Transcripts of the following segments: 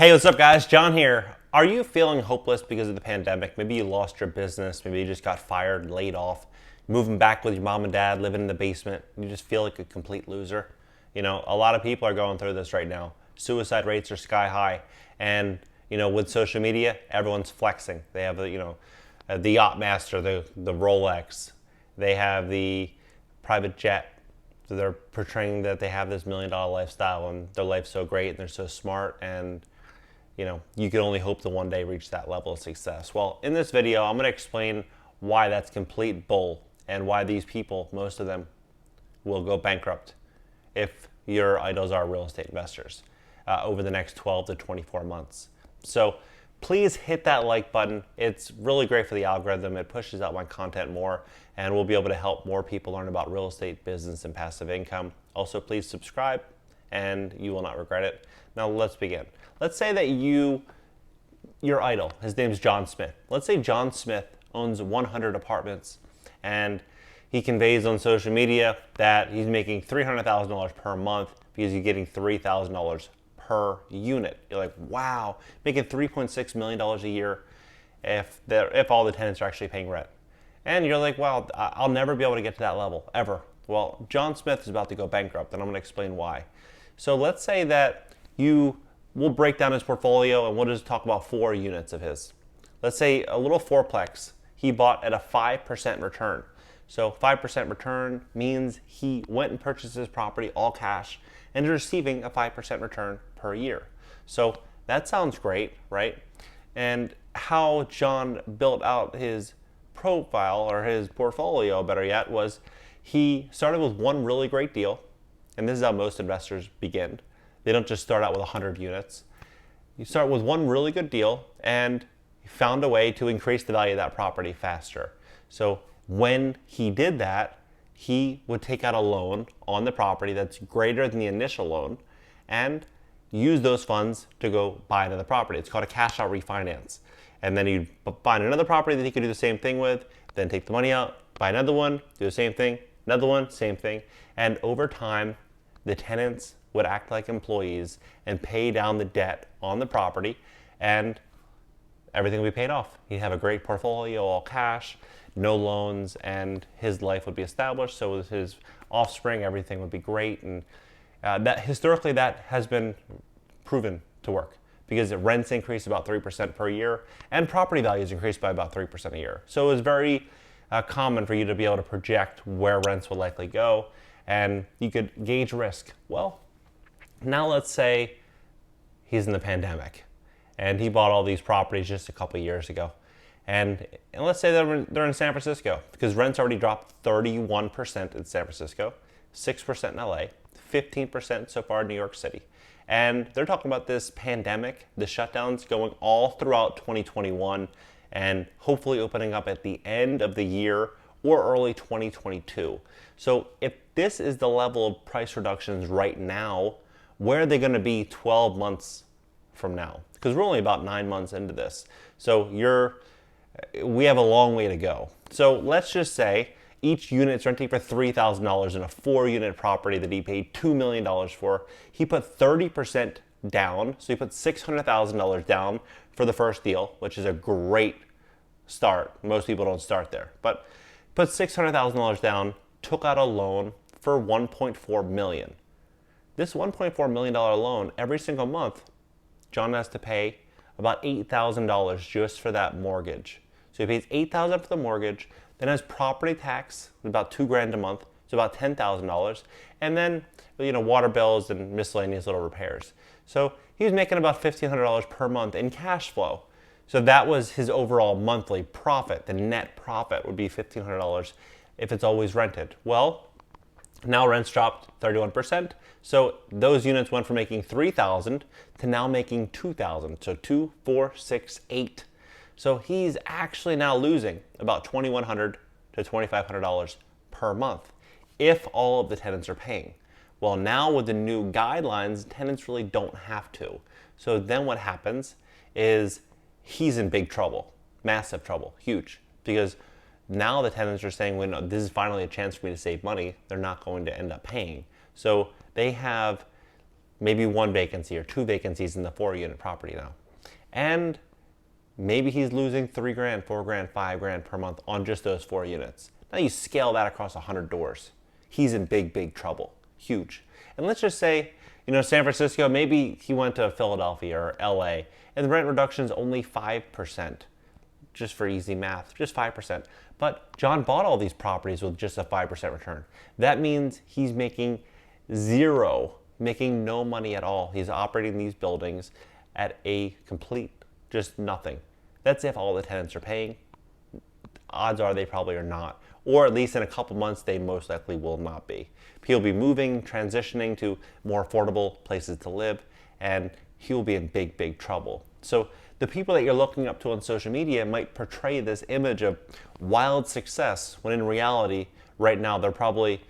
Hey, what's up guys? John here. Are you feeling hopeless because of the pandemic? Maybe you lost your business, maybe you just got fired, laid off, moving back with your mom and dad, living in the basement. You just feel like a complete loser. You know, a lot of people are going through this right now. Suicide rates are sky high. And, with social media, everyone's flexing. They have, the yacht master, the Rolex. They have the private jet. So they're portraying that they have this $1 million lifestyle and their life's so great and they're so smart and you can only hope to one day reach that level of success. Well, in this video, I'm going to explain why that's complete bull and why these people, most of them, will go bankrupt if your idols are real estate investors over the next 12 to 24 months. So please hit that like button. It's really great for the algorithm. It pushes out my content more, and we'll be able to help more people learn about real estate, business, and passive income. Also, please subscribe, and you will not regret it. Now, let's begin. Let's say that your idol, his name's John Smith. Let's say John Smith owns 100 apartments, and he conveys on social media that he's making $300,000 per month because he's getting $3,000 per unit. You're like, wow, making $3.6 million a year if all the tenants are actually paying rent. And you're like, wow, I'll never be able to get to that level, ever. Well, John Smith is about to go bankrupt, and I'm going to explain why. So let's say that we'll break down his portfolio, and we'll just talk about 4 units of his. Let's say a little fourplex he bought at a 5% return. So 5% return means he went and purchased his property all cash and is receiving a 5% return per year. So that sounds great, right? And how John built out his profile, or his portfolio, better yet, was he started with one really great deal. And this is how most investors begin. They don't just start out with 100 units. You start with one really good deal, and he found a way to increase the value of that property faster. So when he did that, he would take out a loan on the property that's greater than the initial loan and use those funds to go buy another property. It's called a cash out refinance. And then he'd find another property that he could do the same thing with, then take the money out, buy another one, do the same thing, another one, same thing. And over time, the tenants would act like employees and pay down the debt on the property, and everything would be paid off. He'd have a great portfolio, all cash, no loans, and his life would be established. So with his offspring, everything would be great. And that historically, that has been proven to work because the rents increase about 3% per year and property values increase by about 3% a year. So it was very common for you to be able to project where rents would likely go, and you could gauge risk. Well, now let's say he's in the pandemic and he bought all these properties just a couple years ago. And let's say they're in San Francisco, because rents already dropped 31% in San Francisco, 6% in LA, 15% so far in New York City. And they're talking about this pandemic, the shutdowns going all throughout 2021 and hopefully opening up at the end of the year or early 2022. So if this is the level of price reductions right now, where are they going to be 12 months from now? Because we're only about 9 months into this. So we have a long way to go. So let's just say each unit's renting for $3,000 in a 4-unit property that he paid $2 million for. He put 30% down, so he put $600,000 down for the first deal, which is a great start. Most people don't start there, but put $600,000 down, took out a loan for $1.4 million. This $1.4 million loan, every single month, John has to pay about $8,000 just for that mortgage. So he pays $8,000 for the mortgage, then has property tax, about $2,000 a month, so about $10,000, and then water bills and miscellaneous little repairs. So he was making about $1,500 per month in cash flow. So that was his overall monthly profit. The net profit would be $1,500 if it's always rented. Well, now rents dropped 31%. So those units went from making $3,000 to now making $2,000. So 2, 4, 6, 8. So he's actually now losing about $2,100 to $2,500 per month if all of the tenants are paying. Well, now with the new guidelines, tenants really don't have to. So then what happens is he's in big trouble, massive trouble, huge, because now the tenants are saying, well, no, this is finally a chance for me to save money. They're not going to end up paying. So they have maybe one vacancy or two vacancies in the 4-unit property now. And maybe he's losing $3,000, $4,000, $5,000 per month on just those 4 units. Now you scale that across 100 doors. He's in big, big trouble. Huge. And let's just say, San Francisco, maybe he went to Philadelphia or LA, and the rent reduction is only 5%. Just for easy math, just 5%. But John bought all these properties with just a 5% return. That means he's making zero, making no money at all. He's operating these buildings at a complete, just nothing. That's if all the tenants are paying. Odds are they probably are not. Or at least in a couple months, they most likely will not be. He'll be moving, transitioning to more affordable places to live, and he'll be in big, big trouble. So the people that you're looking up to on social media might portray this image of wild success, when in reality, right now, they're probably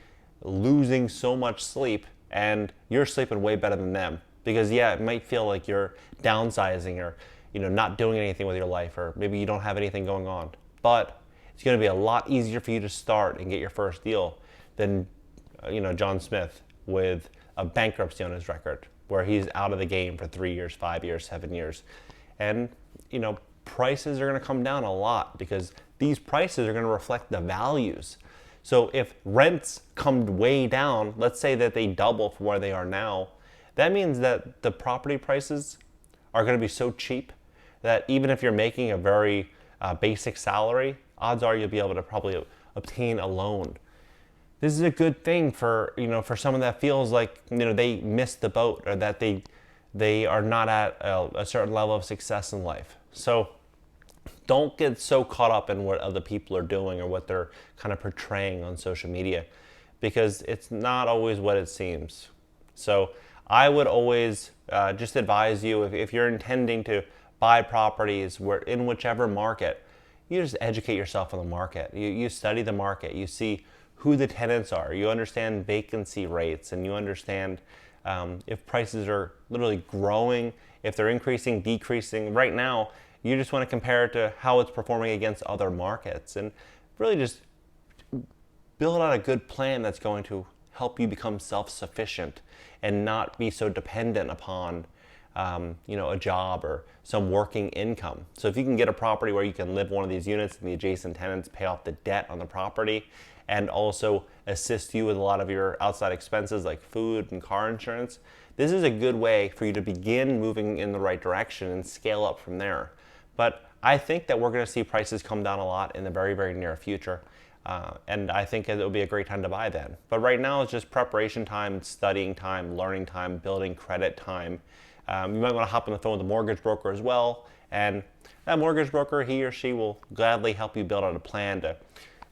losing so much sleep, and you're sleeping way better than them. Because yeah, it might feel like you're downsizing or not doing anything with your life, or maybe you don't have anything going on. But it's going to be a lot easier for you to start and get your first deal than John Smith with a bankruptcy on his record, where he's out of the game for 3 years, 5 years, 7 years. And prices are going to come down a lot because these prices are going to reflect the values. So if rents come way down, let's say that they double from where they are now, that means that the property prices are going to be so cheap that even if you're making a very basic salary, odds are you'll be able to probably obtain a loan. This is a good thing for someone that feels like they missed the boat, or that they are not at a certain level of success in life. So don't get so caught up in what other people are doing or what they're kind of portraying on social media, because it's not always what it seems. So I would always just advise you, if you're intending to buy properties in whichever market, you just educate yourself on the market. You study the market. You see who the tenants are. You understand vacancy rates, and you understand if prices are literally growing, if they're increasing, decreasing. Right now, you just want to compare it to how it's performing against other markets, and really just build out a good plan that's going to help you become self-sufficient and not be so dependent upon a job or some working income. So if you can get a property where you can live one of these units and the adjacent tenants pay off the debt on the property, and also assist you with a lot of your outside expenses like food and car insurance, this is a good way for you to begin moving in the right direction and scale up from there. But I think that we're going to see prices come down a lot in the very, very near future. And I think it'll be a great time to buy then. But right now it's just preparation time, studying time, learning time, building credit time. You might want to hop on the phone with a mortgage broker as well. And that mortgage broker, he or she will gladly help you build out a plan to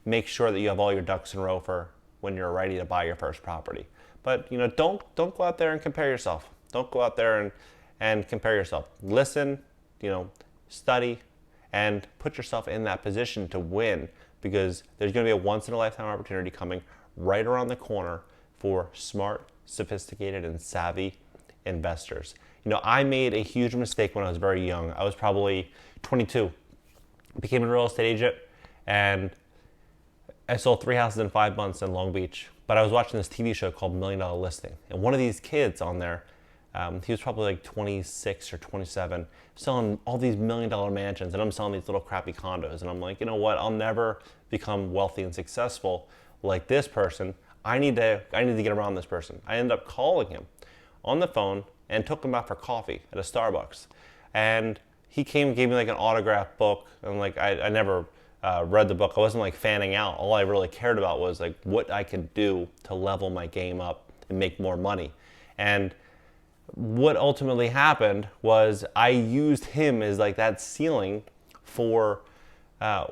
make sure that you have all your ducks in a row for when you're ready to buy your first property. But don't go out there and compare yourself. Don't go out there and compare yourself. Listen, study, and put yourself in that position to win, because there's going to be a once-in-a-lifetime opportunity coming right around the corner for smart, sophisticated, and savvy investors. I made a huge mistake when I was very young. I was probably 22. Became a real estate agent, and I sold 3 houses in 5 months in Long Beach. But I was watching this TV show called $1 Million Listing, and one of these kids on there, he was probably like 26 or 27, selling all these $1 million mansions, and I'm selling these little crappy condos. And I'm like, you know what? I'll never become wealthy and successful like this person. I need to get around this person. I ended up calling him on the phone and took him out for coffee at a Starbucks. And he came and gave me like an autograph book, and like I never read the book. I wasn't like fanning out. All I really cared about was like what I could do to level my game up and make more money. And what ultimately happened was I used him as like that ceiling for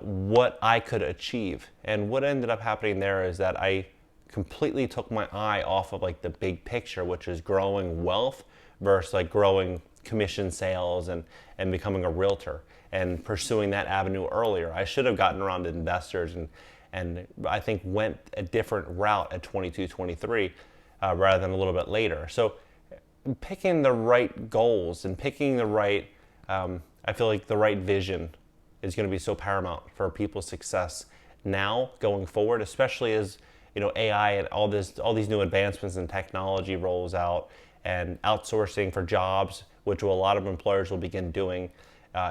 what I could achieve. And what ended up happening there is that I completely took my eye off of like the big picture, which is growing wealth versus like growing commission sales and becoming a realtor and pursuing that avenue earlier. I should have gotten around to investors and I think went a different route at 22, 23 rather than a little bit later. So picking the right goals and picking the right, I feel like the right vision is going to be so paramount for people's success now going forward, especially as AI and all these new advancements in technology rolls out, and outsourcing for jobs, which a lot of employers will begin doing,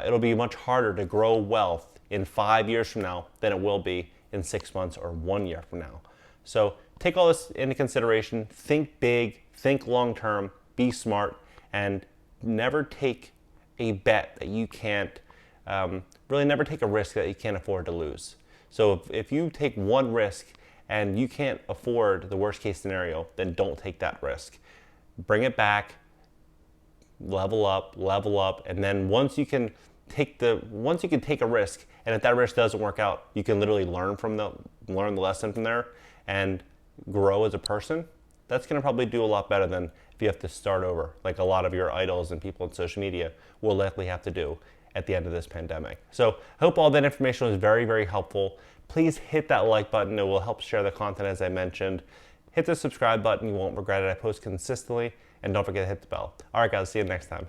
it'll be much harder to grow wealth in 5 years from now than it will be in 6 months or 1 year from now. So take all this into consideration, think big, think long term, be smart, and never take a bet that you can't, really never take a risk that you can't afford to lose. So if you take one risk and you can't afford the worst case scenario, then don't take that risk. Bring it back, level up, and then once you can take a risk, and if that risk doesn't work out, you can literally learn the lesson from there and grow as a person. That's going to probably do a lot better than if you have to start over, like a lot of your idols and people on social media will likely have to do at the end of this pandemic. So I hope all that information was very, very helpful. Please hit that like button. It will help share the content as I mentioned. Hit the subscribe button. You won't regret it. I post consistently. And don't forget to hit the bell. All right, guys. See you next time.